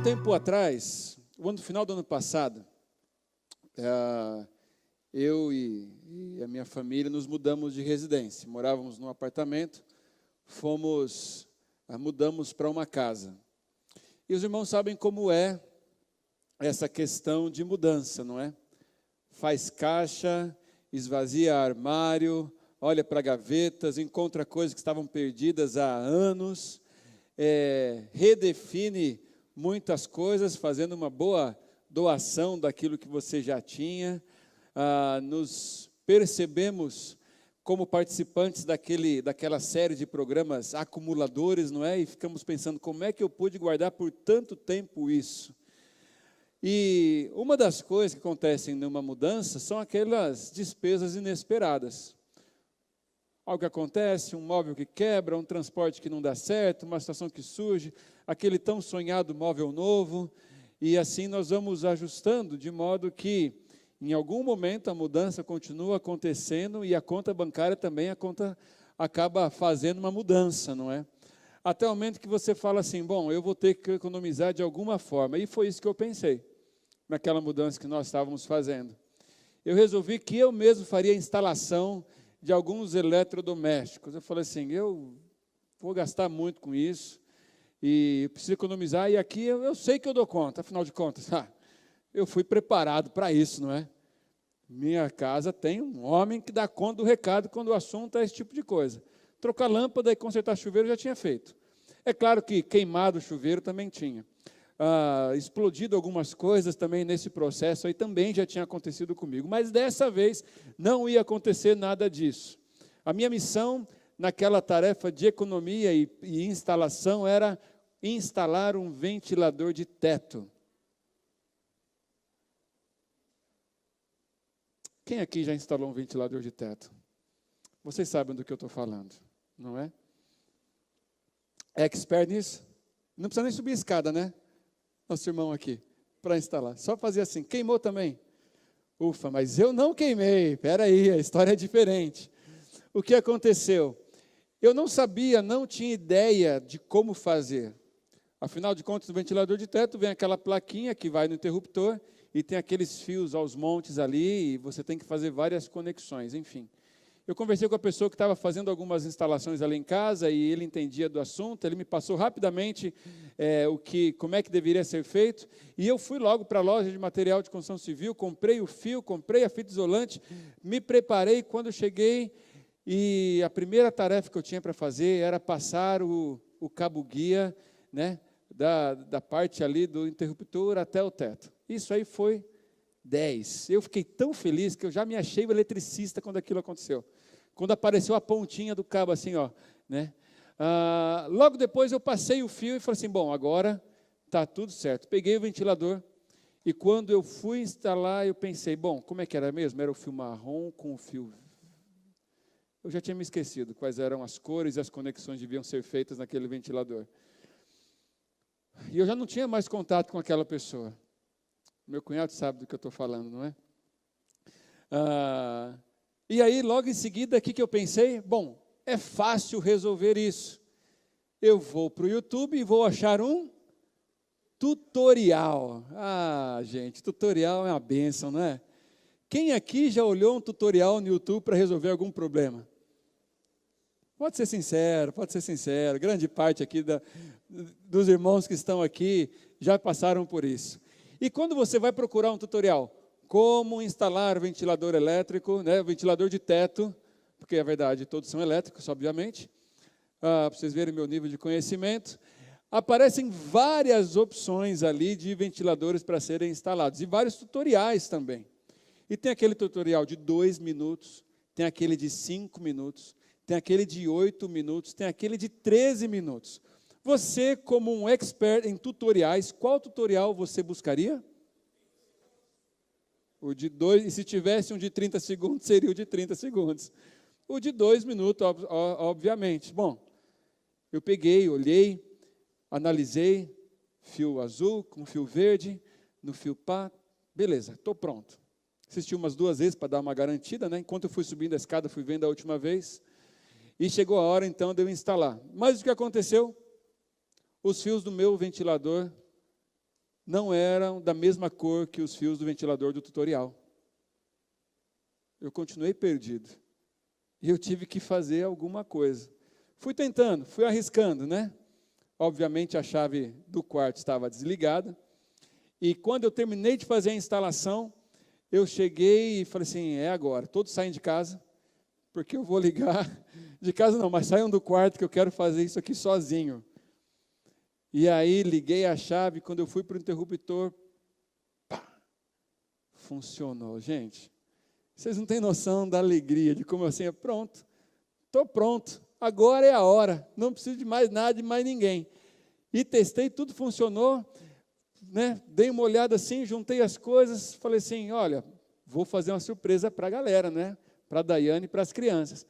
tempo atrás, no final do ano passado, eu e a minha família nos mudamos de residência. Morávamos num apartamento, mudamos para uma casa. E os irmãos sabem como é essa questão de mudança, não é? Faz caixa, esvazia armário, olha para gavetas, encontra coisas que estavam perdidas há anos, redefine muitas coisas, fazendo uma boa doação daquilo que você já tinha. Nos percebemos como participantes daquela série de programas acumuladores, não é? E ficamos pensando, como é que eu pude guardar por tanto tempo isso? E uma das coisas que acontecem numa mudança são aquelas despesas inesperadas. Algo que acontece, um móvel que quebra, um transporte que não dá certo, uma situação que surge, aquele tão sonhado móvel novo, e assim nós vamos ajustando, de modo que, em algum momento, a mudança continua acontecendo e a conta bancária também, acaba fazendo uma mudança, não é? Até o momento que você fala assim, bom, eu vou ter que economizar de alguma forma, e foi isso que eu pensei, naquela mudança que nós estávamos fazendo. Eu resolvi que eu mesmo faria a instalação de alguns eletrodomésticos. Eu falei assim, eu vou gastar muito com isso, e preciso economizar, e aqui eu sei que eu dou conta, afinal de contas, eu fui preparado para isso, não é? Minha casa tem um homem que dá conta do recado quando o assunto é esse tipo de coisa. Trocar lâmpada e consertar chuveiro já tinha feito. É claro que queimado o chuveiro também tinha. Explodido algumas coisas também nesse processo, aí também já tinha acontecido comigo, mas dessa vez não ia acontecer nada disso. A minha missão naquela tarefa de economia e instalação era instalar um ventilador de teto. Quem aqui já instalou um ventilador de teto? Vocês sabem do que eu estou falando, não é? Expert nisso? Não precisa nem subir a escada, né? Nosso irmão aqui, para instalar. Só fazer assim. Queimou também? Ufa, mas eu não queimei. Espera aí, a história é diferente. O que aconteceu? Eu não sabia, não tinha ideia de como fazer. Afinal de contas, no ventilador de teto vem aquela plaquinha que vai no interruptor e tem aqueles fios aos montes ali e você tem que fazer várias conexões, enfim. Eu conversei com a pessoa que estava fazendo algumas instalações ali em casa e ele entendia do assunto, ele me passou rapidamente como é que deveria ser feito, e eu fui logo para a loja de material de construção civil, comprei o fio, comprei a fita isolante, me preparei. Quando eu cheguei, e a primeira tarefa que eu tinha para fazer era passar o cabo-guia, né, da parte ali do interruptor até o teto. Isso aí foi 10. Eu fiquei tão feliz que eu já me achei o eletricista quando aquilo aconteceu. Quando apareceu a pontinha do cabo assim, ó, né? Logo depois eu passei o fio e falei assim, bom, agora está tudo certo. Peguei o ventilador e quando eu fui instalar, eu pensei, bom, como é que era mesmo? Era o fio marrom com o fio... Eu já tinha me esquecido quais eram as cores e as conexões que deviam ser feitas naquele ventilador. E eu já não tinha mais contato com aquela pessoa. Meu cunhado sabe do que eu estou falando, não é? E aí, logo em seguida, o que eu pensei? Bom, é fácil resolver isso. Eu vou para o YouTube e vou achar um tutorial. Gente, tutorial é uma bênção, não é? Quem aqui já olhou um tutorial no YouTube para resolver algum problema? Pode ser sincero, pode ser sincero. Grande parte aqui dos irmãos que estão aqui já passaram por isso. E quando você vai procurar um tutorial, como instalar ventilador elétrico, né, ventilador de teto, porque é verdade, todos são elétricos, obviamente, para vocês verem meu nível de conhecimento, aparecem várias opções ali de ventiladores para serem instalados, e vários tutoriais também. E tem aquele tutorial de 2 minutos, tem aquele de 5 minutos, tem aquele de 8 minutos, tem aquele de 13 minutos. Você, como um expert em tutoriais, qual tutorial você buscaria? O de 2, e se tivesse um de 30 segundos, seria o de 30 segundos. O de 2 minutos, obviamente. Bom, eu peguei, olhei, analisei, fio azul com fio verde, no fio pá, beleza, estou pronto. Assisti umas 2 vezes para dar uma garantida, né? Enquanto eu fui subindo a escada, fui vendo a última vez, e chegou a hora então de eu instalar. Mas o que aconteceu? Os fios do meu ventilador não eram da mesma cor que os fios do ventilador do tutorial. Eu continuei perdido. E eu tive que fazer alguma coisa. Fui tentando, fui arriscando, né? Obviamente a chave do quarto estava desligada. E quando eu terminei de fazer a instalação, eu cheguei e falei assim, é agora, todos saem de casa, porque eu vou ligar, de casa não, mas saiam do quarto que eu quero fazer isso aqui sozinho. E aí liguei a chave, quando eu fui para o interruptor, pá, funcionou. Gente, vocês não têm noção da alegria, de como assim, pronto, estou pronto, agora é a hora, não preciso de mais nada, de mais ninguém. E testei, tudo funcionou, né? Dei uma olhada assim, juntei as coisas, falei assim, olha, vou fazer uma surpresa para a galera, né? Para a Daiane e para as crianças.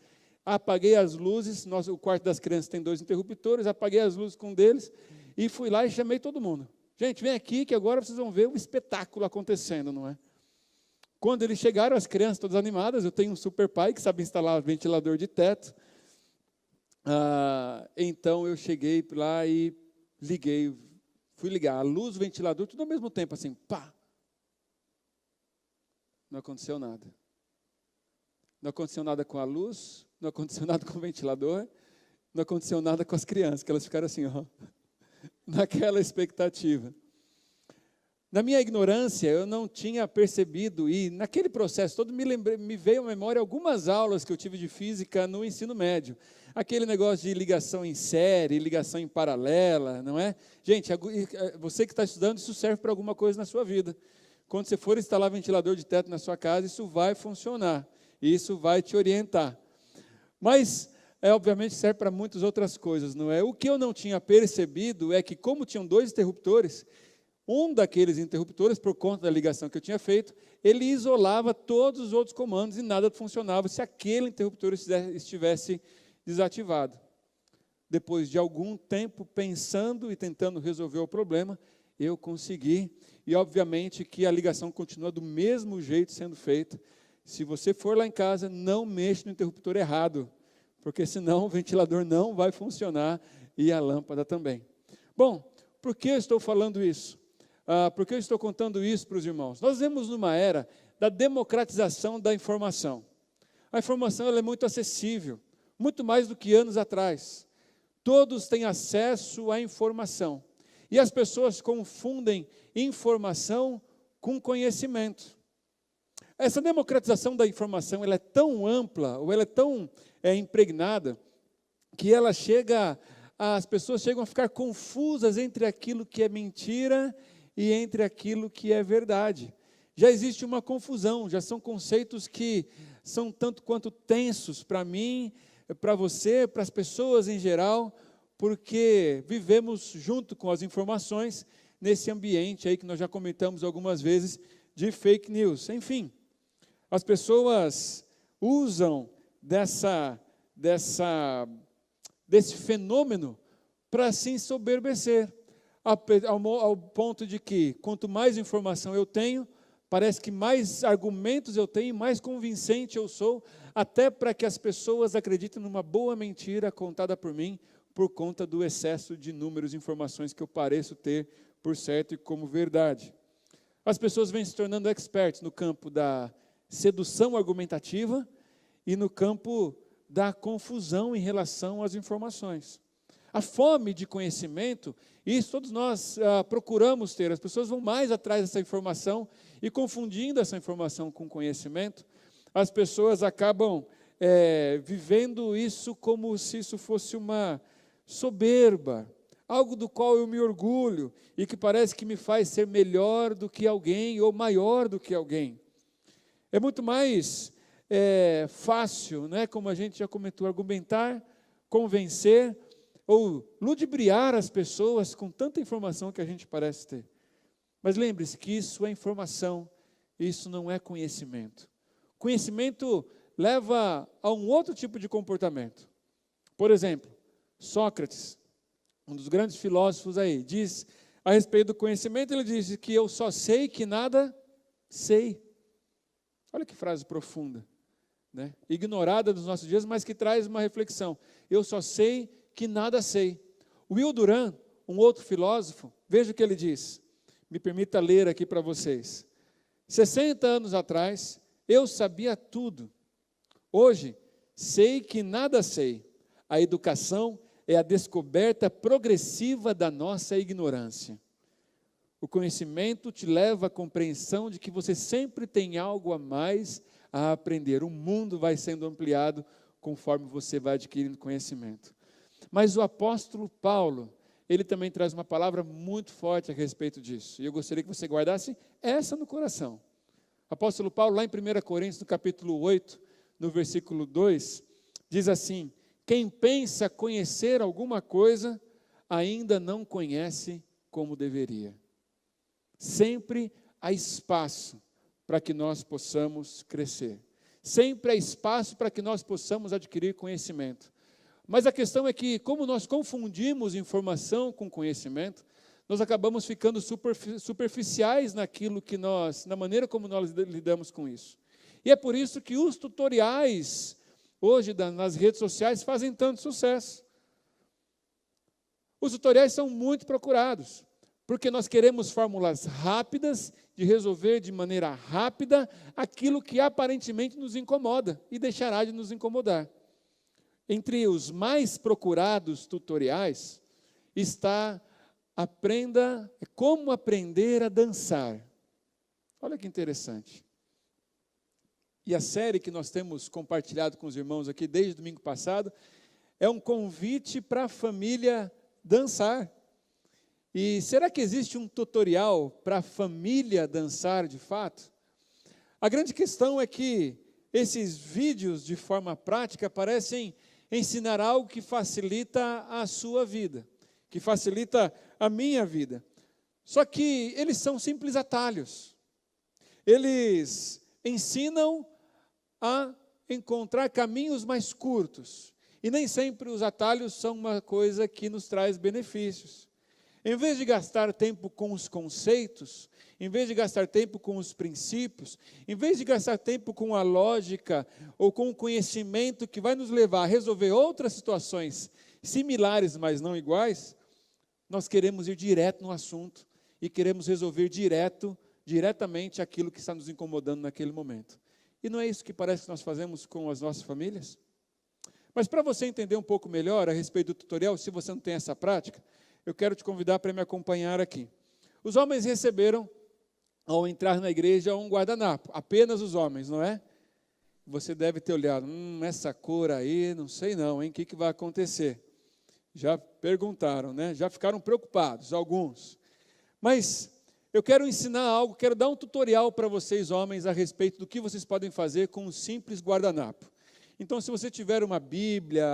Apaguei as luzes, o quarto das crianças tem 2 interruptores, apaguei as luzes com um deles e fui lá e chamei todo mundo. Gente, vem aqui que agora vocês vão ver um espetáculo acontecendo, não é? Quando eles chegaram, as crianças todas animadas, eu tenho um super pai que sabe instalar ventilador de teto. Então eu cheguei lá e liguei, fui ligar a luz, o ventilador, tudo ao mesmo tempo, assim, pá. Não aconteceu nada. Não aconteceu nada com a luz, não aconteceu nada com o ventilador, não aconteceu nada com as crianças, que elas ficaram assim, ó, naquela expectativa. Na minha ignorância, eu não tinha percebido, e naquele processo todo me veio à memória algumas aulas que eu tive de física no ensino médio. Aquele negócio de ligação em série, ligação em paralela, não é? Gente, você que está estudando, isso serve para alguma coisa na sua vida. Quando você for instalar ventilador de teto na sua casa, isso vai funcionar. Isso vai te orientar. Mas, obviamente, serve para muitas outras coisas, não é? O que eu não tinha percebido é que, como tinham 2 interruptores, um daqueles interruptores, por conta da ligação que eu tinha feito, ele isolava todos os outros comandos e nada funcionava se aquele interruptor estivesse desativado. Depois de algum tempo pensando e tentando resolver o problema, eu consegui. E, obviamente, que a ligação continua do mesmo jeito sendo feita. Se você for lá em casa, não mexa no interruptor errado, porque senão o ventilador não vai funcionar e a lâmpada também. Bom, por que eu estou falando isso? Por que eu estou contando isso para os irmãos? Nós vivemos numa era da democratização da informação. A informação ela é muito acessível, muito mais do que anos atrás. Todos têm acesso à informação. E as pessoas confundem informação com conhecimento. Essa democratização da informação ela é tão ampla, ou ela é tão impregnada, que ela as pessoas chegam a ficar confusas entre aquilo que é mentira e entre aquilo que é verdade. Já existe uma confusão, já são conceitos que são tanto quanto tensos para mim, para você, para as pessoas em geral, porque vivemos junto com as informações nesse ambiente aí que nós já comentamos algumas vezes de fake news. Enfim, as pessoas usam desse fenômeno para se ensoberbecer, ao ponto de que, quanto mais informação eu tenho, parece que mais argumentos eu tenho, mais convincente eu sou, até para que as pessoas acreditem numa boa mentira contada por mim, por conta do excesso de números e informações que eu pareço ter por certo e como verdade. As pessoas vêm se tornando experts no campo da sedução argumentativa e no campo da confusão em relação às informações. A fome de conhecimento, isso todos nós procuramos ter, as pessoas vão mais atrás dessa informação e confundindo essa informação com conhecimento, as pessoas acabam vivendo isso como se isso fosse uma soberba, algo do qual eu me orgulho e que parece que me faz ser melhor do que alguém ou maior do que alguém. É muito mais fácil, né, como a gente já comentou, argumentar, convencer ou ludibriar as pessoas com tanta informação que a gente parece ter. Mas lembre-se que isso é informação, isso não é conhecimento. Conhecimento leva a um outro tipo de comportamento. Por exemplo, Sócrates, um dos grandes filósofos aí, diz a respeito do conhecimento, ele diz que eu só sei que nada sei. Olha que frase profunda, né? Ignorada dos nossos dias, mas que traz uma reflexão. Eu só sei que nada sei. Will Durant, um outro filósofo, veja o que ele diz. Me permita ler aqui para vocês. 60 anos atrás, eu sabia tudo. Hoje, sei que nada sei. A educação é a descoberta progressiva da nossa ignorância. O conhecimento te leva à compreensão de que você sempre tem algo a mais a aprender. O mundo vai sendo ampliado conforme você vai adquirindo conhecimento. Mas o apóstolo Paulo, ele também traz uma palavra muito forte a respeito disso. E eu gostaria que você guardasse essa no coração. O apóstolo Paulo, lá em 1 Coríntios, no capítulo 8, no versículo 2, diz assim: quem pensa conhecer alguma coisa, ainda não conhece como deveria. Sempre há espaço para que nós possamos crescer. Sempre há espaço para que nós possamos adquirir conhecimento. Mas a questão é que, como nós confundimos informação com conhecimento, nós acabamos ficando superficiais naquilo que na maneira como nós lidamos com isso. E é por isso que os tutoriais, hoje, nas redes sociais, fazem tanto sucesso. Os tutoriais são muito procurados, porque nós queremos fórmulas rápidas, de resolver de maneira rápida aquilo que aparentemente nos incomoda e deixará de nos incomodar. Entre os mais procurados tutoriais está como aprender a dançar. Olha que interessante. E a série que nós temos compartilhado com os irmãos aqui desde o domingo passado é um convite para a família dançar. E será que existe um tutorial para a família dançar de fato? A grande questão é que esses vídeos, de forma prática, parecem ensinar algo que facilita a sua vida, que facilita a minha vida. Só que eles são simples atalhos. Eles ensinam a encontrar caminhos mais curtos. E nem sempre os atalhos são uma coisa que nos traz benefícios. Em vez de gastar tempo com os conceitos, em vez de gastar tempo com os princípios, em vez de gastar tempo com a lógica ou com o conhecimento que vai nos levar a resolver outras situações similares, mas não iguais, nós queremos ir direto no assunto e queremos resolver diretamente aquilo que está nos incomodando naquele momento. E não é isso que parece que nós fazemos com as nossas famílias? Mas para você entender um pouco melhor a respeito do tutorial, se você não tem essa prática, eu quero te convidar para me acompanhar aqui. Os homens receberam, ao entrar na igreja, um guardanapo. Apenas os homens, não é? Você deve ter olhado, essa cor aí, não sei não, hein? O que vai acontecer? Já perguntaram, né? Já ficaram preocupados, alguns. Mas eu quero ensinar algo, quero dar um tutorial para vocês, homens, a respeito do que vocês podem fazer com um simples guardanapo. Então, se você tiver uma Bíblia,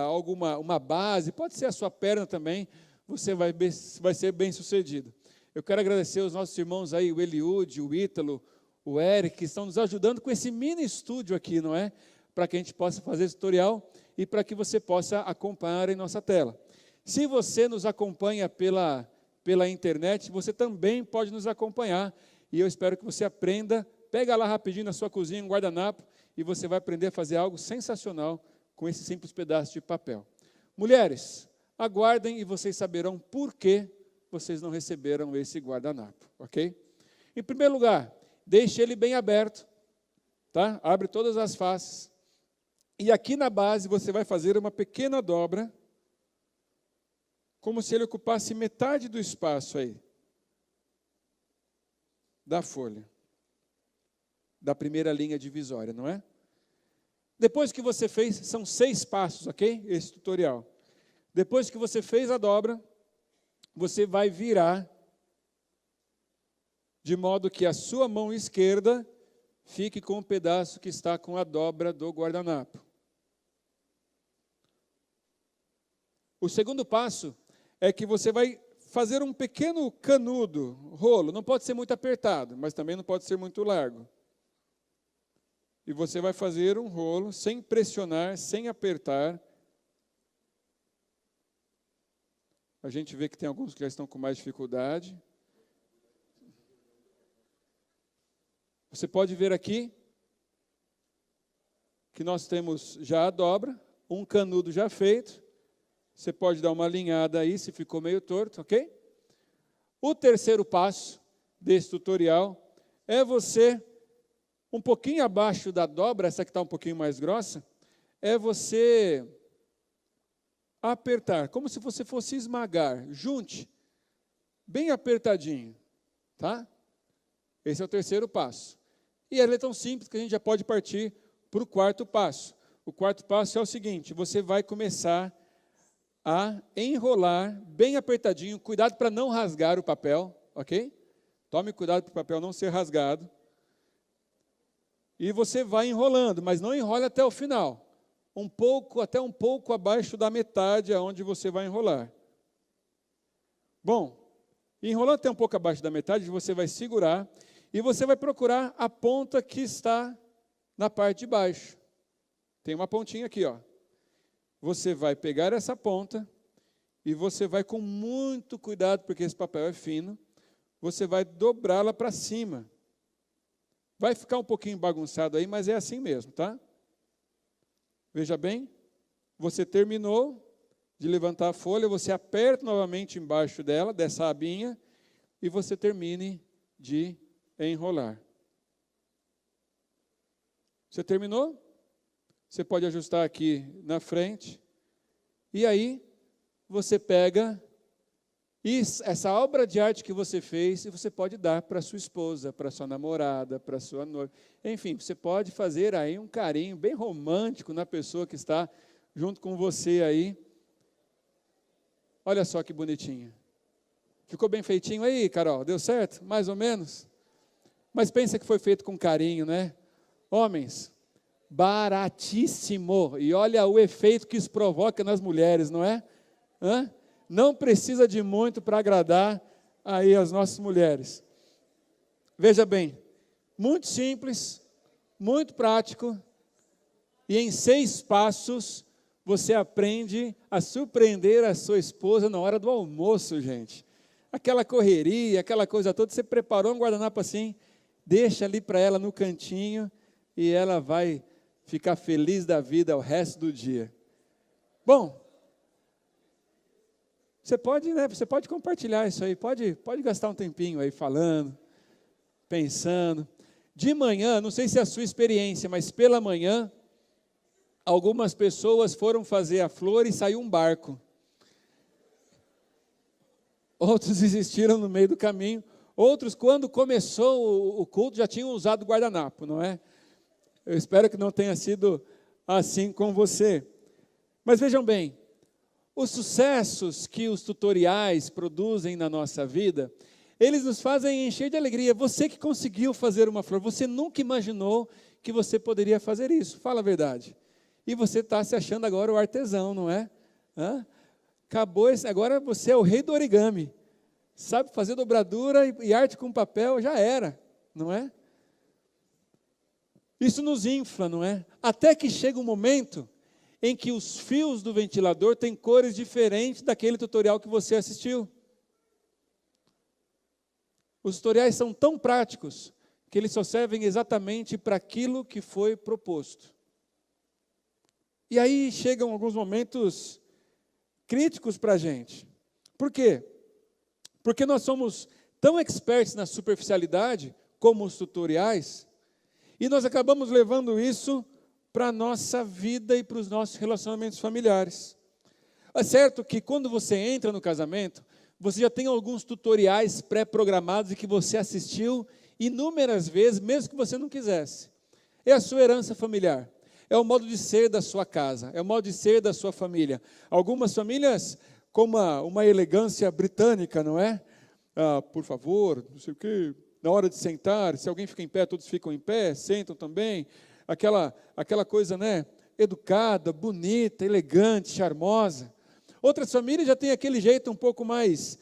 uma base, pode ser a sua perna também, você vai ser bem sucedido. Eu quero agradecer aos nossos irmãos aí, o Eliúde, o Ítalo, o Eric, que estão nos ajudando com esse mini estúdio aqui, não é? Para que a gente possa fazer esse tutorial e para que você possa acompanhar em nossa tela. Se você nos acompanha pela internet, você também pode nos acompanhar. E eu espero que você aprenda, pega lá rapidinho na sua cozinha um guardanapo e você vai aprender a fazer algo sensacional com esse simples pedaço de papel. Mulheres, aguardem e vocês saberão por que vocês não receberam esse guardanapo, ok? Em primeiro lugar, deixe ele bem aberto, tá? Abre todas as faces. E aqui na base você vai fazer uma pequena dobra, como se ele ocupasse metade do espaço aí, da folha, da primeira linha divisória, não é? Depois que você fez, são 6 passos, ok? Esse tutorial. Depois que você fez a dobra, você vai virar de modo que a sua mão esquerda fique com o pedaço que está com a dobra do guardanapo. O segundo passo é que você vai fazer um pequeno canudo, rolo, não pode ser muito apertado, mas também não pode ser muito largo. E você vai fazer um rolo sem pressionar, sem apertar. A gente vê que tem alguns que já estão com mais dificuldade. Você pode ver aqui que nós temos já a dobra, um canudo já feito. Você pode dar uma alinhada aí, se ficou meio torto, ok? O terceiro passo desse tutorial é você, um pouquinho abaixo da dobra, essa que está um pouquinho mais grossa, é você apertar, como se você fosse esmagar, junte, bem apertadinho, tá? Esse é o terceiro passo. E ele é tão simples que a gente já pode partir para o quarto passo. O quarto passo é o seguinte, você vai começar a enrolar bem apertadinho, cuidado para não rasgar o papel, ok? Tome cuidado para o papel não ser rasgado. E você vai enrolando, mas não enrole até o final. Até um pouco abaixo da metade aonde você vai enrolar. Bom, enrolando até um pouco abaixo da metade, você vai segurar e você vai procurar a ponta que está na parte de baixo. Tem uma pontinha aqui, ó. Você vai pegar essa ponta e você vai com muito cuidado, porque esse papel é fino, você vai dobrá-la para cima. Vai ficar um pouquinho bagunçado aí, mas é assim mesmo, tá? Veja bem, você terminou de levantar a folha, você aperta novamente embaixo dela, dessa abinha, e você termine de enrolar. Você terminou? Você pode ajustar aqui na frente. E aí, você pega essa obra de arte que você fez e você pode dar para sua esposa, para sua namorada, para sua noiva. Enfim, você pode fazer aí um carinho bem romântico na pessoa que está junto com você aí. Olha só que bonitinho. Ficou bem feitinho aí, Carol? Deu certo? Mais ou menos? Mas pensa que foi feito com carinho, né? Homens, baratíssimo. E olha o efeito que isso provoca nas mulheres, não é? Hã? Não precisa de muito para agradar aí as nossas mulheres. Veja bem, muito simples, muito prático, e em 6 passos você aprende a surpreender a sua esposa na hora do almoço, gente. Aquela correria, aquela coisa toda, você preparou um guardanapo assim, deixa ali para ela no cantinho, e ela vai ficar feliz da vida o resto do dia. Bom, você pode, né, você pode compartilhar isso aí, pode gastar um tempinho aí falando, pensando. De manhã, não sei se é a sua experiência, mas pela manhã, algumas pessoas foram fazer a flor e saiu um barco. Outros desistiram no meio do caminho. Outros, quando começou o culto, já tinham usado guardanapo, não é? Eu espero que não tenha sido assim com você. Mas vejam bem, os sucessos que os tutoriais produzem na nossa vida, eles nos fazem encher de alegria. Você que conseguiu fazer uma flor, você nunca imaginou que você poderia fazer isso, fala a verdade. E você está se achando agora o artesão, não é? Acabou, agora você é o rei do origami. Sabe fazer dobradura e arte com papel, já era, não é? Isso nos infla, não é? Até que chega um momento em que os fios do ventilador têm cores diferentes daquele tutorial que você assistiu. Os tutoriais são tão práticos que eles só servem exatamente para aquilo que foi proposto. E aí chegam alguns momentos críticos para a gente. Por quê? Porque nós somos tão expertos na superficialidade, como os tutoriais, e nós acabamos levando isso para a nossa vida e para os nossos relacionamentos familiares. É certo que quando você entra no casamento, você já tem alguns tutoriais pré-programados e que você assistiu inúmeras vezes, mesmo que você não quisesse. É a sua herança familiar. É o modo de ser da sua casa, é o modo de ser da sua família. Algumas famílias com uma elegância britânica, não é? Por favor, não sei o quê, na hora de sentar, se alguém fica em pé, todos ficam em pé, sentam também. Aquela coisa, né? Educada, bonita, elegante, charmosa. Outras famílias já têm aquele jeito um pouco mais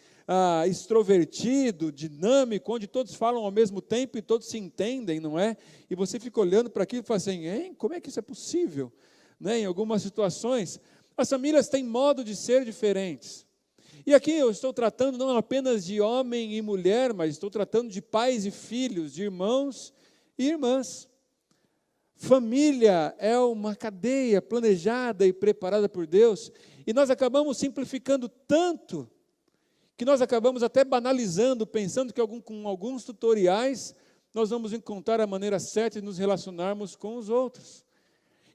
extrovertido, dinâmico, onde todos falam ao mesmo tempo e todos se entendem, não é? E você fica olhando para aquilo e fala assim, hein, como é que isso é possível? Né? Em algumas situações, as famílias têm modo de ser diferentes. E aqui eu estou tratando não apenas de homem e mulher, mas estou tratando de pais e filhos, de irmãos e irmãs. Família é uma cadeia planejada e preparada por Deus, e nós acabamos simplificando tanto, que nós acabamos até banalizando, pensando que com alguns tutoriais nós vamos encontrar a maneira certa de nos relacionarmos com os outros.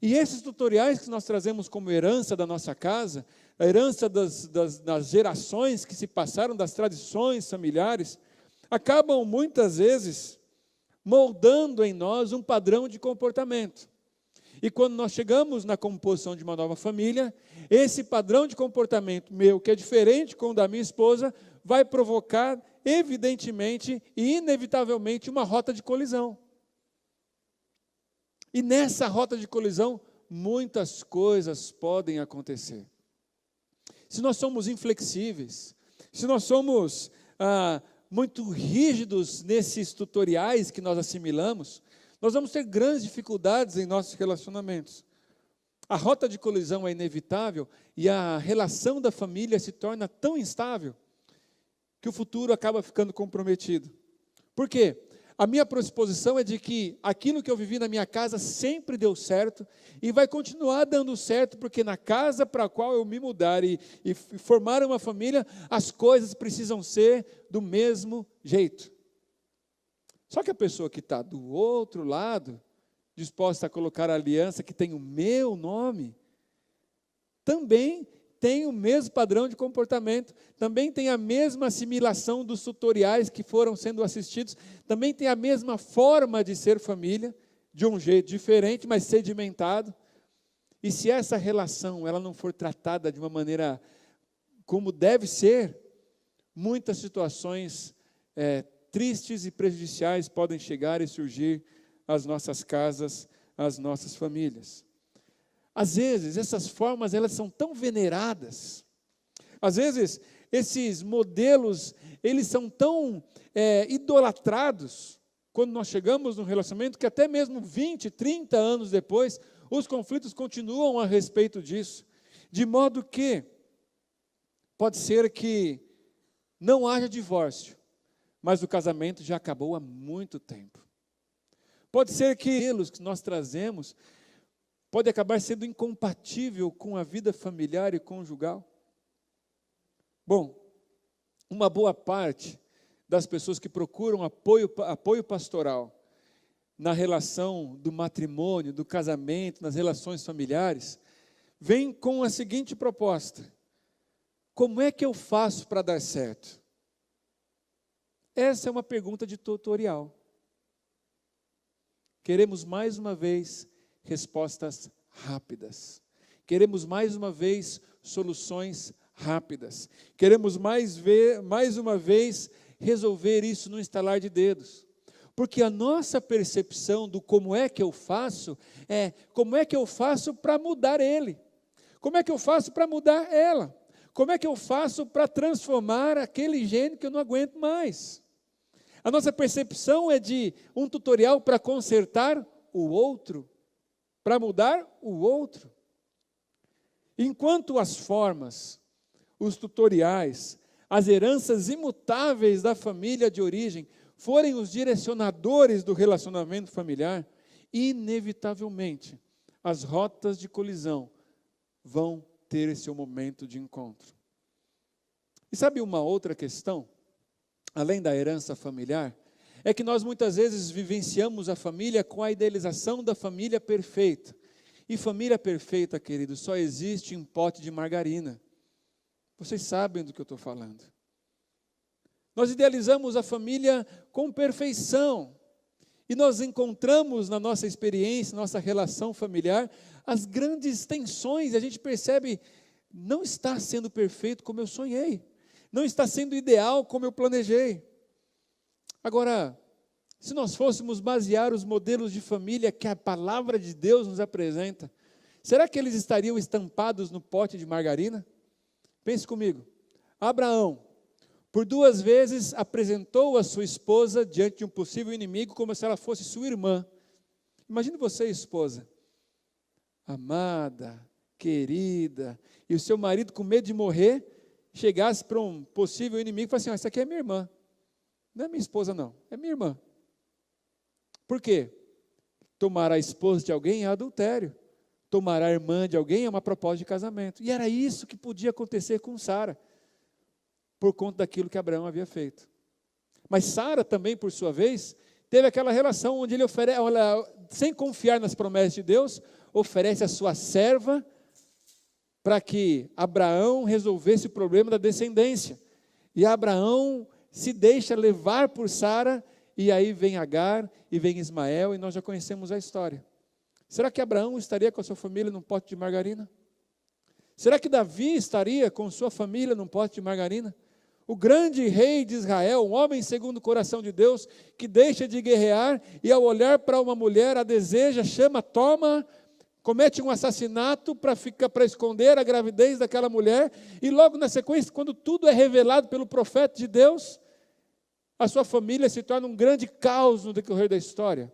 E esses tutoriais que nós trazemos como herança da nossa casa, a herança das gerações que se passaram, das tradições familiares, acabam muitas vezes moldando em nós um padrão de comportamento. E quando nós chegamos na composição de uma nova família, esse padrão de comportamento meu, que é diferente com o da minha esposa, vai provocar, evidentemente e inevitavelmente, uma rota de colisão. E nessa rota de colisão, muitas coisas podem acontecer. Se nós somos inflexíveis, se nós somos muito rígidos nesses tutoriais que nós assimilamos, nós vamos ter grandes dificuldades em nossos relacionamentos. A rota de colisão é inevitável e a relação da família se torna tão instável que o futuro acaba ficando comprometido. Por quê? A minha pressuposição é de que aquilo que eu vivi na minha casa sempre deu certo e vai continuar dando certo, porque na casa para a qual eu me mudar e formar uma família, as coisas precisam ser do mesmo jeito. Só que a pessoa que está do outro lado, disposta a colocar a aliança que tem o meu nome, também tem o mesmo padrão de comportamento, também tem a mesma assimilação dos tutoriais que foram sendo assistidos, também tem a mesma forma de ser família, de um jeito diferente, mas sedimentado. E se essa relação ela não for tratada de uma maneira como deve ser, muitas situações tristes e prejudiciais podem chegar e surgir às nossas casas, às nossas famílias. Às vezes, essas formas, elas são tão veneradas. Às vezes, esses modelos, eles são tão idolatrados, quando nós chegamos num relacionamento, que até mesmo 20, 30 anos depois, os conflitos continuam a respeito disso. De modo que, pode ser que não haja divórcio, mas o casamento já acabou há muito tempo. Pode ser que os que nós trazemos pode acabar sendo incompatível com a vida familiar e conjugal. Bom, uma boa parte das pessoas que procuram apoio pastoral na relação do matrimônio, do casamento, nas relações familiares, vem com a seguinte proposta: como é que eu faço para dar certo? Essa é uma pergunta de tutorial. Queremos mais uma vez respostas rápidas. Queremos mais uma vez soluções rápidas. Queremos mais uma vez resolver isso no estalar de dedos. Porque a nossa percepção do como é que eu faço é como é que eu faço para mudar ele? Como é que eu faço para mudar ela? Como é que eu faço para transformar aquele gene que eu não aguento mais? A nossa percepção é de um tutorial para consertar o outro, para mudar o outro. Enquanto as formas, os tutoriais, as heranças imutáveis da família de origem forem os direcionadores do relacionamento familiar, inevitavelmente as rotas de colisão vão ter esse seu momento de encontro. E sabe uma outra questão, além da herança familiar, é que nós muitas vezes vivenciamos a família com a idealização da família perfeita. E família perfeita, queridos, só existe em pote de margarina. Vocês sabem do que eu estou falando. Nós idealizamos a família com perfeição. E nós encontramos na nossa experiência, nossa relação familiar, as grandes tensões. A gente percebe, não está sendo perfeito como eu sonhei. Não está sendo ideal como eu planejei. Agora, se nós fôssemos basear os modelos de família que a palavra de Deus nos apresenta, será que eles estariam estampados no pote de margarina? Pense comigo. Abraão, por 2 vezes, apresentou a sua esposa diante de um possível inimigo como se ela fosse sua irmã. Imagine você, esposa, amada, querida, e o seu marido com medo de morrer, chegasse para um possível inimigo e falasse assim: essa aqui é minha irmã. Não é minha esposa, não, é minha irmã. Por quê? Tomar a esposa de alguém é adultério. Tomar a irmã de alguém é uma proposta de casamento. E era isso que podia acontecer com Sara. por conta daquilo que Abraão havia feito. Mas Sara também, por sua vez, teve aquela relação onde ele oferece, sem confiar nas promessas de Deus, oferece a sua serva para que Abraão resolvesse o problema da descendência. E Abraão se deixa levar por Sara, e aí vem Agar, e vem Ismael, e nós já conhecemos a história. Será que Abraão estaria com a sua família num pote de margarina? Será que Davi estaria com sua família num pote de margarina? O grande rei de Israel, um homem segundo o coração de Deus, que deixa de guerrear, e ao olhar para uma mulher, a deseja, chama, toma, comete um assassinato para esconder a gravidez daquela mulher, e logo na sequência, quando tudo é revelado pelo profeta de Deus, a sua família se torna um grande caos no decorrer da história.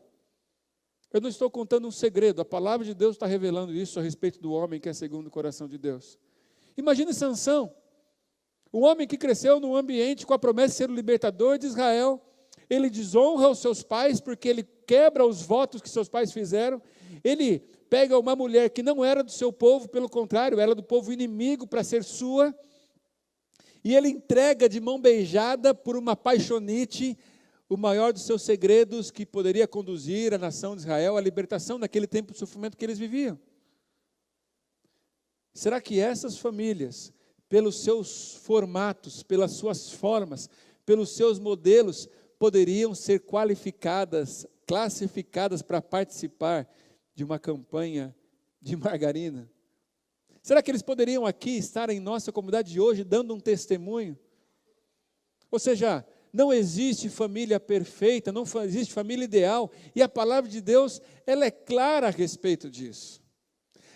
Eu não estou contando um segredo, a palavra de Deus está revelando isso a respeito do homem que é segundo o coração de Deus. Imagine Sansão, um homem que cresceu num ambiente com a promessa de ser o libertador de Israel. Ele desonra os seus pais porque ele quebra os votos que seus pais fizeram. Ele pega uma mulher que não era do seu povo, pelo contrário, era do povo inimigo para ser sua. E ele entrega de mão beijada por uma paixonite o maior dos seus segredos que poderia conduzir a nação de Israel à libertação naquele tempo de sofrimento que eles viviam. Será que essas famílias, pelos seus formatos, pelas suas formas, pelos seus modelos, poderiam ser classificadas para participar de uma campanha de margarina? Será que eles poderiam aqui estar em nossa comunidade de hoje dando um testemunho? Ou seja, não existe família perfeita, não existe família ideal, e a palavra de Deus, ela é clara a respeito disso.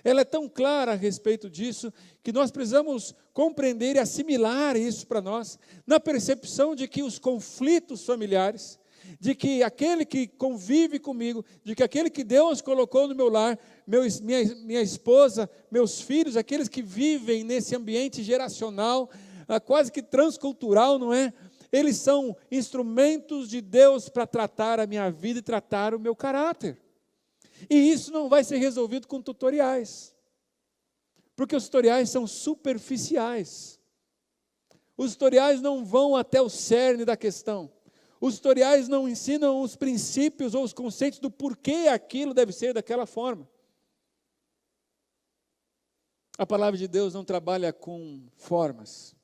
Ela é tão clara a respeito disso, que nós precisamos compreender e assimilar isso para nós, na percepção de que os conflitos familiares, de que aquele que convive comigo, de que aquele que Deus colocou no meu lar, minha esposa, meus filhos, aqueles que vivem nesse ambiente geracional, quase que transcultural, não é? Eles são instrumentos de Deus para tratar a minha vida e tratar o meu caráter. E isso não vai ser resolvido com tutoriais, porque os tutoriais são superficiais. Os tutoriais não vão até o cerne da questão. Os tutoriais não ensinam os princípios ou os conceitos do porquê aquilo deve ser daquela forma. A palavra de Deus não trabalha com formas.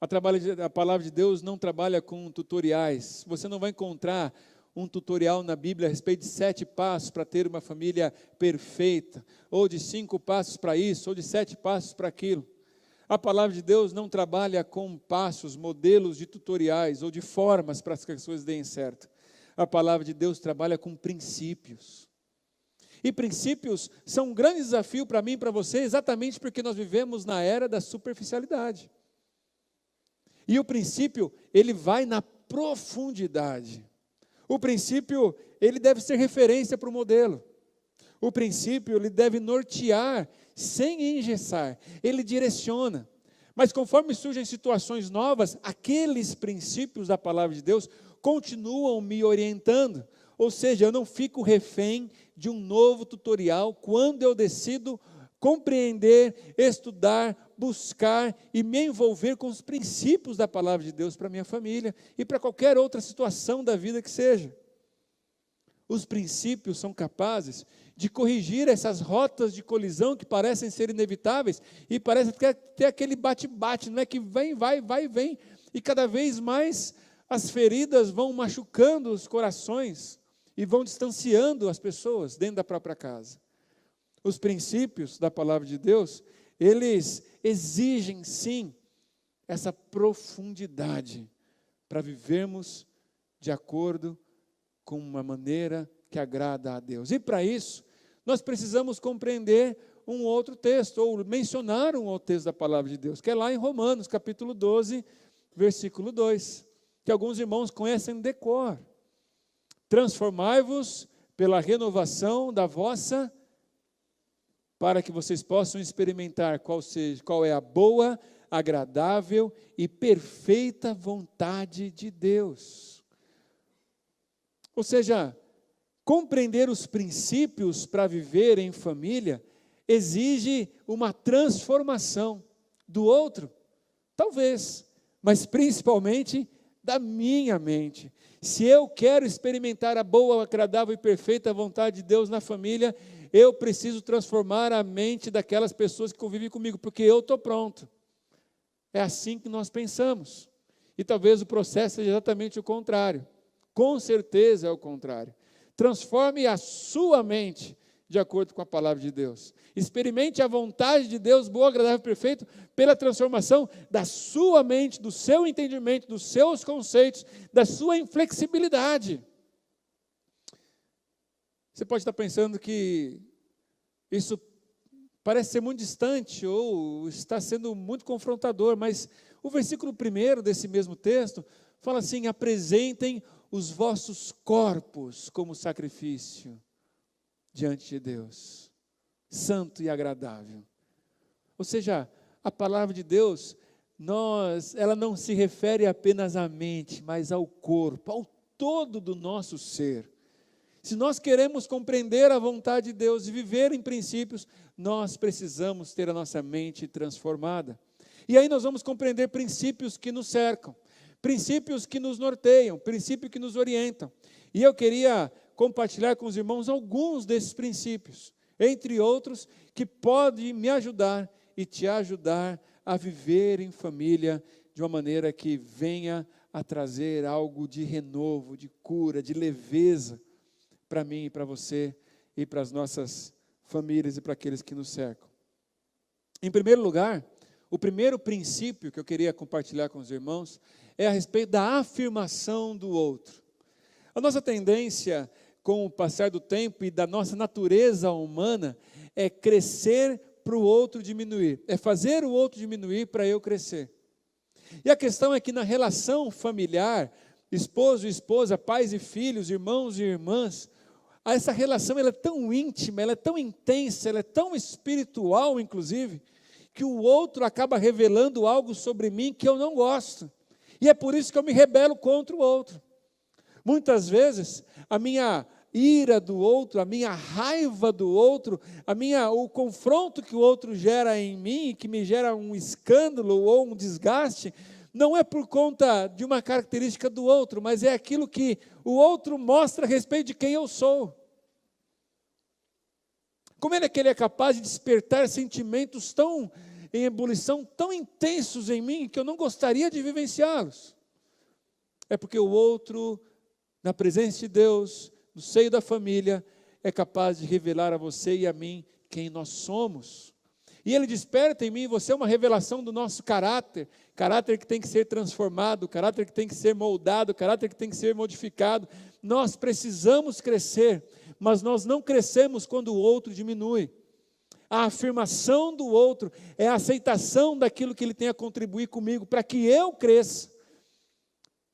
A palavra de Deus não trabalha com tutoriais. Você não vai encontrar um tutorial na Bíblia a respeito de 7 passos para ter uma família perfeita, ou de 5 passos para isso, ou de 7 passos para aquilo. A palavra de Deus não trabalha com passos, modelos de tutoriais, ou de formas para que as coisas deem certo. A palavra de Deus trabalha com princípios. E princípios são um grande desafio para mim e para você, exatamente porque nós vivemos na era da superficialidade. E o princípio, ele vai na profundidade. O princípio, ele deve ser referência para o modelo. O princípio, ele deve nortear, sem engessar. Ele direciona. Mas conforme surgem situações novas, aqueles princípios da palavra de Deus continuam me orientando. Ou seja, eu não fico refém de um novo tutorial quando eu decido compreender, estudar, buscar e me envolver com os princípios da palavra de Deus para minha família e para qualquer outra situação da vida que seja. Os princípios são capazes de corrigir essas rotas de colisão que parecem ser inevitáveis e parece ter aquele bate-bate, não é que vem, vai, vem, e cada vez mais as feridas vão machucando os corações e vão distanciando as pessoas dentro da própria casa. Os princípios da palavra de Deus, eles exigem sim essa profundidade para vivermos de acordo com uma maneira que agrada a Deus. E para isso, nós precisamos compreender um outro texto, ou mencionar um outro texto da palavra de Deus, que é lá em Romanos, capítulo 12, versículo 2, que alguns irmãos conhecem de decor. Transformai-vos pela renovação da vossa, para que vocês possam experimentar qual é a boa, agradável e perfeita vontade de Deus. Ou seja, compreender os princípios para viver em família exige uma transformação do outro. Talvez mas principalmente da minha mente. Se eu quero experimentar a boa, agradável e perfeita vontade de Deus na família, eu preciso transformar a mente daquelas pessoas que convivem comigo, porque eu estou pronto. É assim que nós pensamos. E talvez o processo seja exatamente o contrário. Com certeza é o contrário. Transforme a sua mente de acordo com a palavra de Deus. Experimente a vontade de Deus, boa, agradável e perfeita, pela transformação da sua mente, do seu entendimento, dos seus conceitos, da sua inflexibilidade. Você pode estar pensando que isso parece ser muito distante ou está sendo muito confrontador, mas o versículo 1 desse mesmo texto fala assim: apresentem os vossos corpos como sacrifício diante de Deus, santo e agradável. Ou seja, a palavra de Deus, ela não se refere apenas à mente, mas ao corpo, ao todo do nosso ser. Se nós queremos compreender a vontade de Deus e viver em princípios, nós precisamos ter a nossa mente transformada. E aí nós vamos compreender princípios que nos cercam, princípios que nos norteiam, princípios que nos orientam. E eu queria compartilhar com os irmãos alguns desses princípios, entre outros, que podem me ajudar e te ajudar a viver em família de uma maneira que venha a trazer algo de renovo, de cura, de leveza para mim e para você e para as nossas famílias e para aqueles que nos cercam. Em primeiro lugar, o primeiro princípio que eu queria compartilhar com os irmãos é a respeito da afirmação do outro. A nossa tendência, com o passar do tempo e da nossa natureza humana, é crescer para o outro diminuir, é fazer o outro diminuir para eu crescer. E a questão é que na relação familiar, esposo e esposa, pais e filhos, irmãos e irmãs, essa relação ela é tão íntima, ela é tão intensa, ela é tão espiritual, inclusive, que o outro acaba revelando algo sobre mim que eu não gosto. E é por isso que eu me rebelo contra o outro. Muitas vezes, a minha ira do outro, a minha raiva do outro, o confronto que o outro gera em mim, que me gera um escândalo ou um desgaste, não é por conta de uma característica do outro, mas é aquilo que o outro mostra a respeito de quem eu sou. Como é que ele é capaz de despertar sentimentos tão em ebulição, tão intensos em mim, que eu não gostaria de vivenciá-los? É porque o outro, na presença de Deus, no seio da família, é capaz de revelar a você e a mim quem nós somos. E ele desperta em mim e você uma revelação do nosso caráter que tem que ser transformado, caráter que tem que ser moldado, caráter que tem que ser modificado. Nós precisamos crescer, mas nós não crescemos quando o outro diminui. A afirmação do outro é a aceitação daquilo que ele tem a contribuir comigo, para que eu cresça,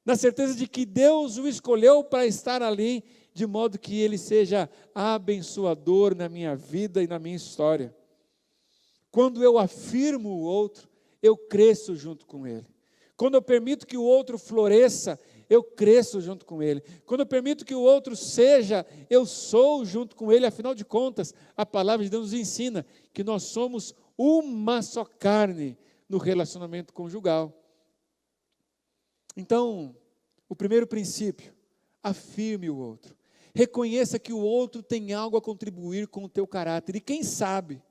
na certeza de que Deus o escolheu para estar ali, de modo que ele seja abençoador na minha vida e na minha história. Quando eu afirmo o outro, eu cresço junto com ele. Quando eu permito que o outro floresça, eu cresço junto com ele. Quando eu permito que o outro seja, eu sou junto com ele. Afinal de contas, a palavra de Deus nos ensina que nós somos uma só carne no relacionamento conjugal. Então, o primeiro princípio, afirme o outro. Reconheça que o outro tem algo a contribuir com o teu caráter. E quem sabe,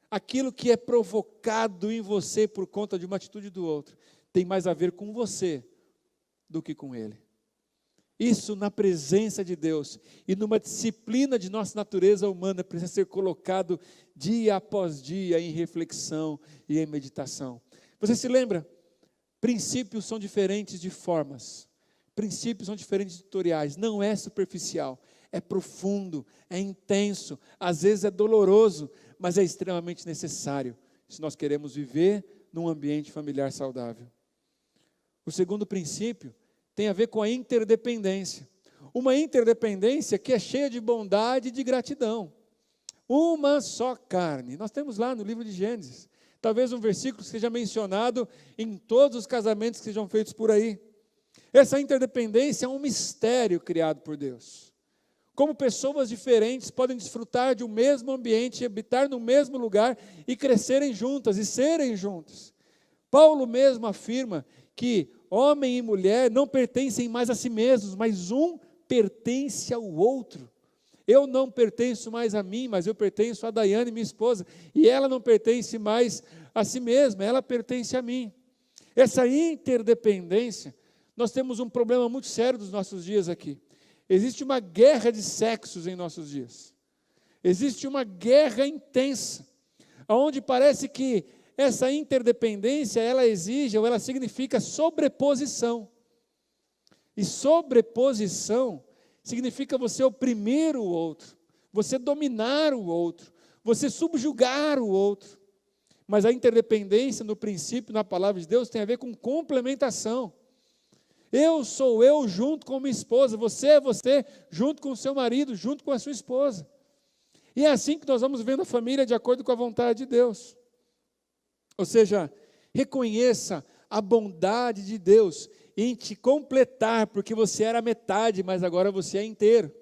aquilo que é provocado em você por conta de uma atitude do outro, tem mais a ver com você do que com ele. Isso na presença de Deus e numa disciplina de nossa natureza humana precisa ser colocado dia após dia em reflexão e em meditação. Você se lembra? Princípios são diferentes de formas. Princípios são diferentes de tutoriais. Não é superficial, é profundo, é intenso, às vezes é doloroso, mas é extremamente necessário se nós queremos viver num ambiente familiar saudável. O segundo princípio tem a ver com a interdependência. Uma interdependência que é cheia de bondade e de gratidão. Uma só carne. Nós temos lá no livro de Gênesis, talvez um versículo que seja mencionado em todos os casamentos que sejam feitos por aí. Essa interdependência é um mistério criado por Deus. Como pessoas diferentes podem desfrutar de um mesmo ambiente, habitar no mesmo lugar e crescerem juntas e serem juntas. Paulo mesmo afirma que homem e mulher não pertencem mais a si mesmos, mas um pertence ao outro. Eu não pertenço mais a mim, mas eu pertenço a Daiane, minha esposa, e ela não pertence mais a si mesma, ela pertence a mim. Essa interdependência, nós temos um problema muito sério dos nossos dias aqui. Existe uma guerra de sexos em nossos dias. Existe uma guerra intensa, onde parece que essa interdependência, ela exige, ou ela significa sobreposição. E sobreposição significa você oprimir o outro, você dominar o outro, você subjugar o outro. Mas a interdependência, no princípio, na palavra de Deus, tem a ver com complementação. Eu sou eu junto com minha esposa, você é você junto com o seu marido, junto com a sua esposa. E é assim que nós vamos vendo a família de acordo com a vontade de Deus. Ou seja, reconheça a bondade de Deus em te completar, porque você era metade, mas agora você é inteiro.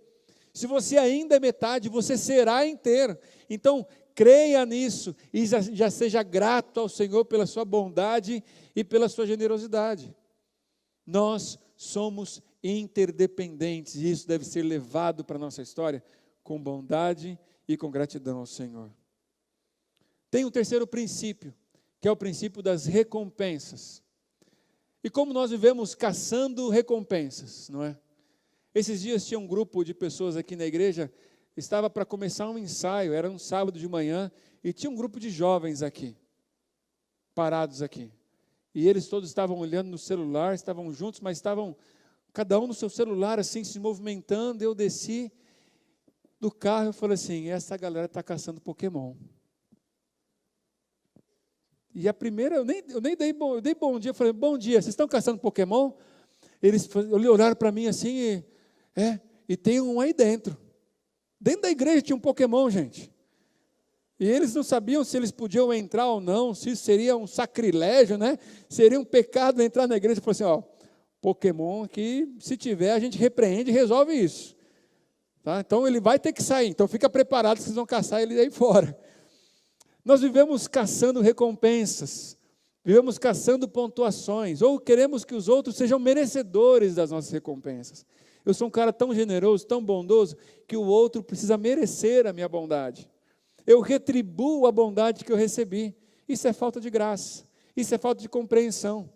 Se você ainda é metade, você será inteiro. Então, creia nisso e já seja grato ao Senhor pela sua bondade e pela sua generosidade. Nós somos interdependentes e isso deve ser levado para a nossa história com bondade e com gratidão ao Senhor. Tem um terceiro princípio, que é o princípio das recompensas. E como nós vivemos caçando recompensas, não é? Esses dias tinha um grupo de pessoas aqui na igreja, estava para começar um ensaio, era um sábado de manhã, e tinha um grupo de jovens aqui, parados aqui. E eles todos estavam olhando no celular, estavam juntos, mas estavam cada um no seu celular, assim, se movimentando. Eu desci do carro e falei assim, essa galera está caçando Pokémon. E a primeira, eu dei bom dia, eu falei, bom dia, vocês estão caçando Pokémon? Eles olharam para mim assim, e tem um aí dentro. Dentro da igreja tinha um Pokémon, gente. E eles não sabiam se eles podiam entrar ou não, se isso seria um sacrilégio, né? Seria um pecado entrar na igreja. Eu falei assim, Pokémon aqui, se tiver, a gente repreende e resolve isso. Tá? Então ele vai ter que sair, então fica preparado que vocês vão caçar ele aí fora. Nós vivemos caçando recompensas, vivemos caçando pontuações, ou queremos que os outros sejam merecedores das nossas recompensas. Eu sou um cara tão generoso, tão bondoso, que o outro precisa merecer a minha bondade. Eu retribuo a bondade que eu recebi. Isso é falta de graça, isso é falta de compreensão.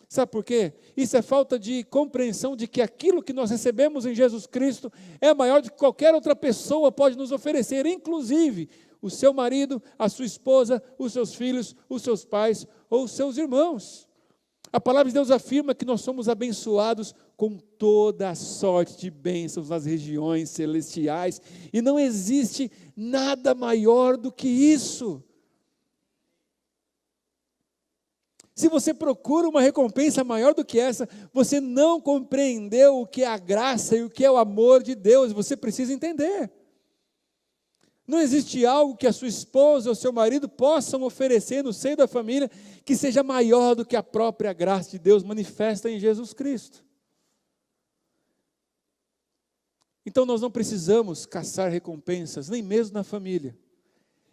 Sabe por quê? Isso é falta de compreensão de que aquilo que nós recebemos em Jesus Cristo é maior do que qualquer outra pessoa pode nos oferecer, inclusive o seu marido, a sua esposa, os seus filhos, os seus pais ou os seus irmãos. A palavra de Deus afirma que nós somos abençoados com toda a sorte de bênçãos nas regiões celestiais, e não existe nada maior do que isso. Se você procura uma recompensa maior do que essa, você não compreendeu o que é a graça e o que é o amor de Deus, você precisa entender. Não existe algo que a sua esposa ou seu marido possam oferecer no seio da família que seja maior do que a própria graça de Deus manifesta em Jesus Cristo. Então nós não precisamos caçar recompensas, nem mesmo na família.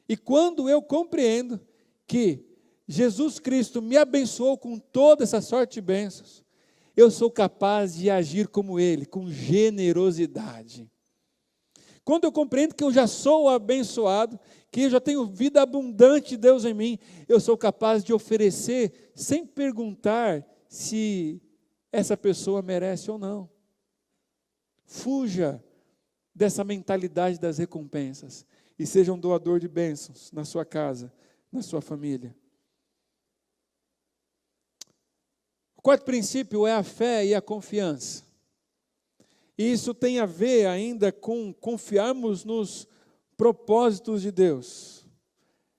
E quando eu compreendo que Jesus Cristo me abençoou com toda essa sorte de bênçãos, eu sou capaz de agir como Ele, com generosidade. Quando eu compreendo que eu já sou abençoado, que eu já tenho vida abundante de Deus em mim, eu sou capaz de oferecer sem perguntar se essa pessoa merece ou não. Fuja dessa mentalidade das recompensas e seja um doador de bênçãos na sua casa, na sua família. O quarto princípio é a fé e a confiança. E isso tem a ver ainda com confiarmos nos propósitos de Deus.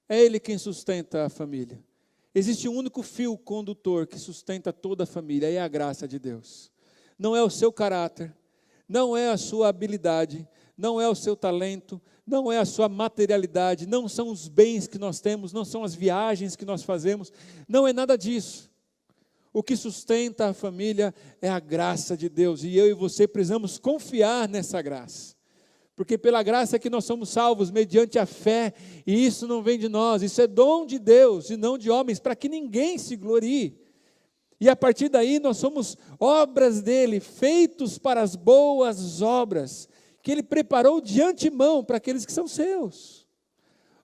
É Ele quem sustenta a família. Existe um único fio condutor que sustenta toda a família, é a graça de Deus. Não é o seu caráter, não é a sua habilidade, não é o seu talento, não é a sua materialidade, não são os bens que nós temos, não são as viagens que nós fazemos, não é nada disso. O que sustenta a família é a graça de Deus, e eu e você precisamos confiar nessa graça. Porque pela graça é que nós somos salvos, mediante a fé, e isso não vem de nós, isso é dom de Deus, e não de homens, para que ninguém se glorie. E a partir daí nós somos obras dele, feitos para as boas obras, que ele preparou de antemão para aqueles que são seus.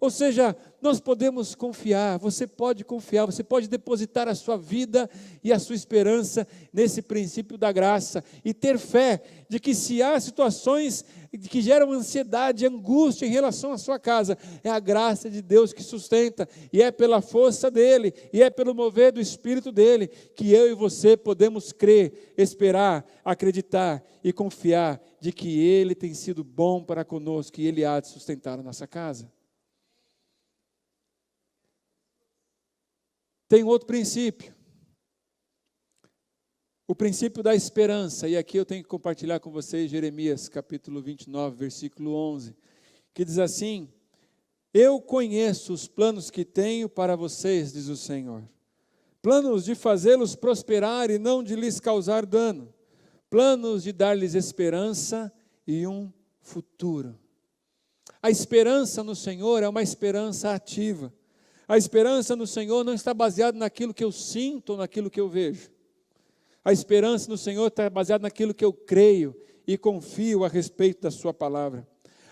Ou seja, nós podemos confiar, você pode confiar, você pode depositar a sua vida e a sua esperança nesse princípio da graça, e ter fé de que se há situações que geram ansiedade, angústia em relação à sua casa, é a graça de Deus que sustenta, e é pela força dele, e é pelo mover do Espírito dele, que eu e você podemos crer, esperar, acreditar e confiar de que ele tem sido bom para conosco, e ele há de sustentar a nossa casa. Tem outro princípio, o princípio da esperança, e aqui eu tenho que compartilhar com vocês Jeremias capítulo 29, versículo 11, que diz assim: eu conheço os planos que tenho para vocês, diz o Senhor, planos de fazê-los prosperar e não de lhes causar dano, planos de dar-lhes esperança e um futuro. A esperança no Senhor é uma esperança ativa. A esperança no Senhor não está baseada naquilo que eu sinto ou naquilo que eu vejo. A esperança no Senhor está baseada naquilo que eu creio e confio a respeito da sua palavra.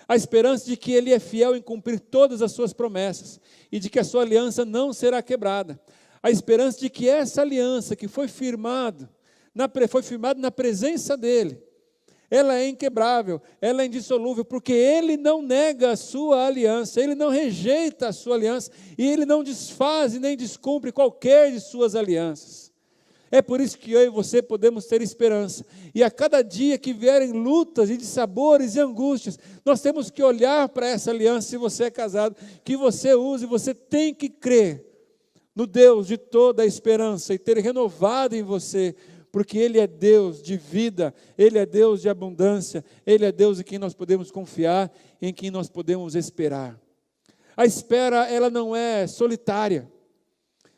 A esperança de que Ele é fiel em cumprir todas as suas promessas e de que a sua aliança não será quebrada. A esperança de que essa aliança que foi firmada na presença dEle, ela é inquebrável, ela é indissolúvel, porque Ele não nega a sua aliança, Ele não rejeita a sua aliança, e Ele não desfaz e nem descumpre qualquer de suas alianças. É por isso que eu e você podemos ter esperança, e a cada dia que vierem lutas e dissabores e angústias, nós temos que olhar para essa aliança, se você é casado, que você use, você tem que crer no Deus de toda a esperança, e ter renovado em você, porque Ele é Deus de vida, Ele é Deus de abundância, Ele é Deus em quem nós podemos confiar, em quem nós podemos esperar. A espera, ela não é solitária.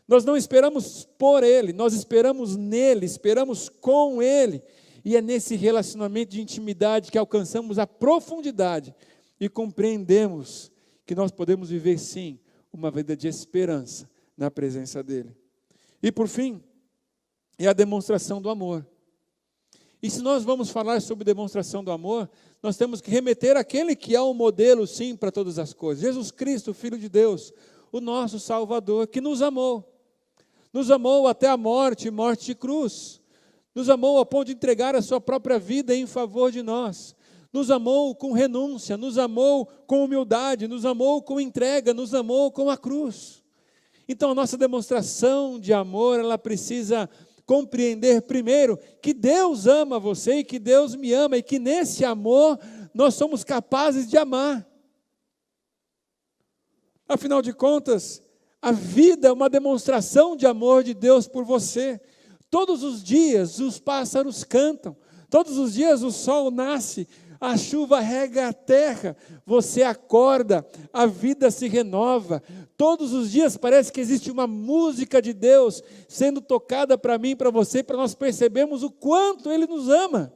Nós não esperamos por Ele, nós esperamos nele, esperamos com Ele. E é nesse relacionamento de intimidade que alcançamos a profundidade e compreendemos que nós podemos viver, sim, uma vida de esperança na presença dEle. E por fim, é a demonstração do amor. E se nós vamos falar sobre demonstração do amor, nós temos que remeter àquele que é o modelo, sim, para todas as coisas. Jesus Cristo, Filho de Deus, o nosso Salvador, que nos amou até a morte, morte de cruz. Nos amou ao ponto de entregar a sua própria vida em favor de nós. Nos amou com renúncia, nos amou com humildade, nos amou com entrega, nos amou com a cruz. Então a nossa demonstração de amor, ela precisa compreender primeiro que Deus ama você e que Deus me ama, e que nesse amor nós somos capazes de amar. Afinal de contas, a vida é uma demonstração de amor de Deus por você. Todos os dias os pássaros cantam, todos os dias o sol nasce, a chuva rega a terra, você acorda, a vida se renova. Todos os dias parece que existe uma música de Deus sendo tocada para mim e para você, para nós percebermos o quanto Ele nos ama.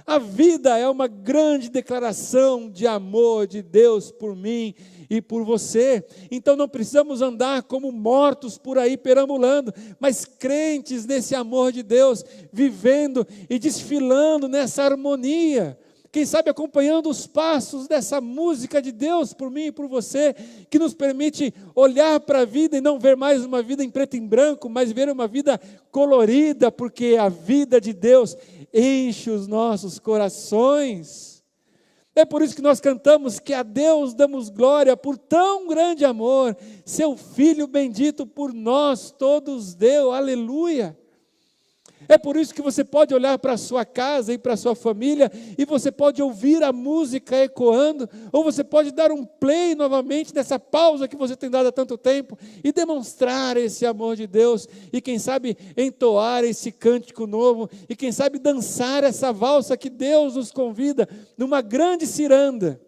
A vida é uma grande declaração de amor de Deus por mim e por você. Então não precisamos andar como mortos por aí perambulando, mas crentes nesse amor de Deus, vivendo e desfilando nessa harmonia. Quem sabe acompanhando os passos dessa música de Deus por mim e por você, que nos permite olhar para a vida e não ver mais uma vida em preto e em branco, mas ver uma vida colorida, porque a vida de Deus enche os nossos corações. É por isso que nós cantamos que a Deus damos glória por tão grande amor, seu Filho bendito por nós todos deu, aleluia. É por isso que você pode olhar para a sua casa e para a sua família, e você pode ouvir a música ecoando, ou você pode dar um play novamente nessa pausa que você tem dado há tanto tempo, e demonstrar esse amor de Deus, e quem sabe entoar esse cântico novo, e quem sabe dançar essa valsa que Deus nos convida, numa grande ciranda.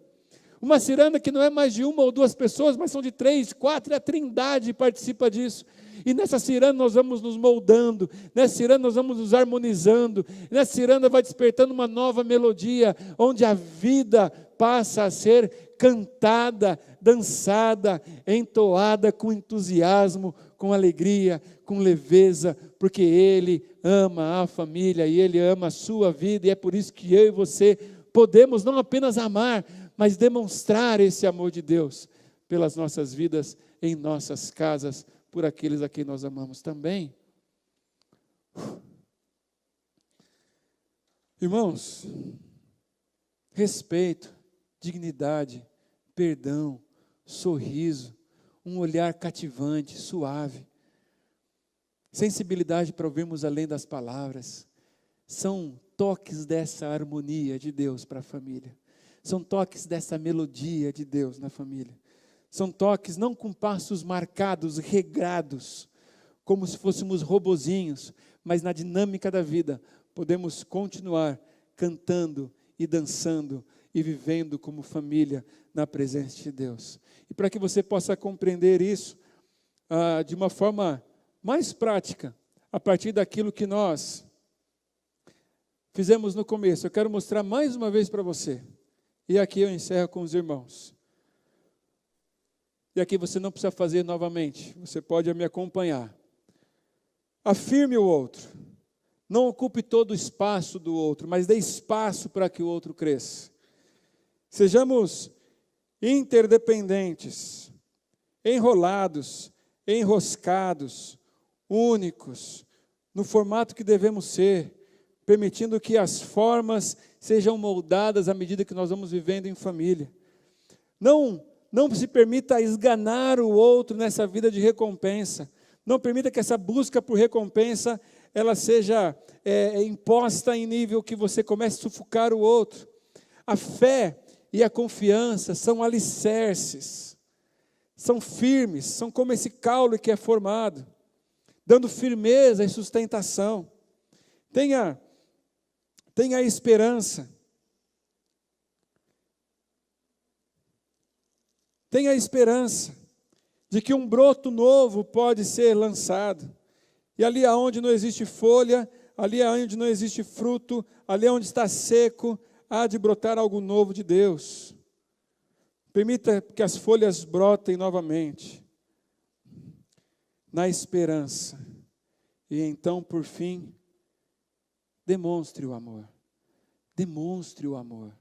Uma ciranda que não é mais de uma ou duas pessoas, mas são de 3, 4, e a Trindade participa disso. E nessa ciranda nós vamos nos moldando, nessa ciranda nós vamos nos harmonizando, nessa ciranda vai despertando uma nova melodia, onde a vida passa a ser cantada, dançada, entoada com entusiasmo, com alegria, com leveza, porque Ele ama a família e Ele ama a sua vida, e é por isso que eu e você podemos não apenas amar, mas demonstrar esse amor de Deus pelas nossas vidas, em nossas casas, por aqueles a quem nós amamos também. Irmãos, respeito, dignidade, perdão, sorriso, um olhar cativante, suave, sensibilidade para ouvirmos além das palavras, são toques dessa harmonia de Deus para a família, são toques dessa melodia de Deus na família, são toques não com passos marcados, regrados, como se fôssemos robozinhos, mas na dinâmica da vida, podemos continuar cantando e dançando e vivendo como família na presença de Deus. E para que você possa compreender isso de uma forma mais prática, a partir daquilo que nós fizemos no começo, eu quero mostrar mais uma vez para você. E aqui eu encerro com os irmãos. E aqui você não precisa fazer novamente, você pode me acompanhar. Afirme o outro. Não ocupe todo o espaço do outro, mas dê espaço para que o outro cresça. Sejamos interdependentes, enrolados, enroscados, únicos, no formato que devemos ser, permitindo que as formas sejam moldadas à medida que nós vamos vivendo em família. Não se permita esganar o outro nessa vida de recompensa. Não permita que essa busca por recompensa ela seja imposta em nível que você comece a sufocar o outro. A fé e a confiança são alicerces, são firmes, são como esse caule que é formado, dando firmeza e sustentação. Tenha esperança. Tenha esperança de que um broto novo pode ser lançado. E ali aonde não existe folha, ali aonde não existe fruto, ali onde está seco, há de brotar algo novo de Deus. Permita que as folhas brotem novamente, na esperança. E então, por fim, demonstre o amor. Demonstre o amor.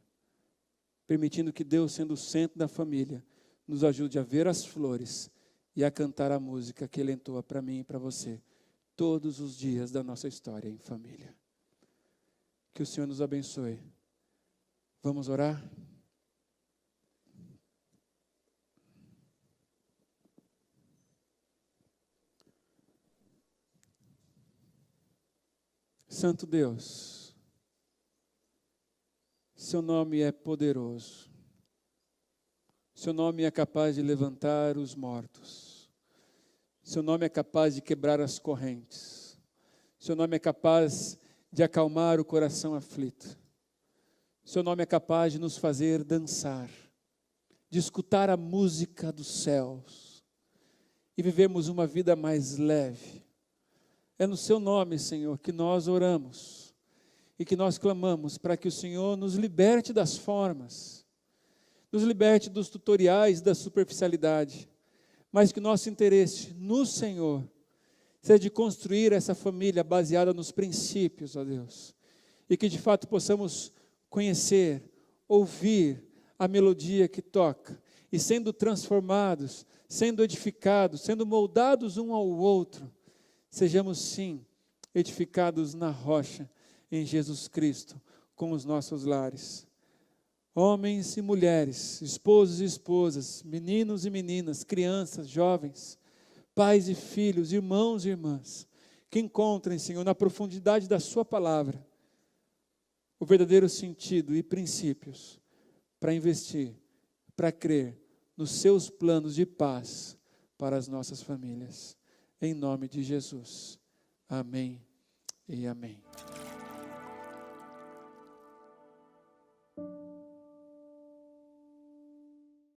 Permitindo que Deus, sendo o centro da família, nos ajude a ver as flores e a cantar a música que Ele entoa para mim e para você, todos os dias da nossa história em família. Que o Senhor nos abençoe. Vamos orar? Santo Deus, Seu nome é poderoso. Seu nome é capaz de levantar os mortos. Seu nome é capaz de quebrar as correntes. Seu nome é capaz de acalmar o coração aflito. Seu nome é capaz de nos fazer dançar, de escutar a música dos céus e vivermos uma vida mais leve. É no Seu nome, Senhor, que nós oramos e que nós clamamos para que o Senhor nos liberte das formas, nos liberte dos tutoriais, da superficialidade, mas que nosso interesse no Senhor seja de construir essa família baseada nos princípios, ó Deus, e que de fato possamos conhecer, ouvir a melodia que toca, e sendo transformados, sendo edificados, sendo moldados um ao outro, sejamos sim edificados na rocha, em Jesus Cristo, com os nossos lares. Homens e mulheres, esposos e esposas, meninos e meninas, crianças, jovens, pais e filhos, irmãos e irmãs, que encontrem, Senhor, na profundidade da Sua palavra, o verdadeiro sentido e princípios para investir, para crer nos Seus planos de paz para as nossas famílias. Em nome de Jesus. Amém e amém.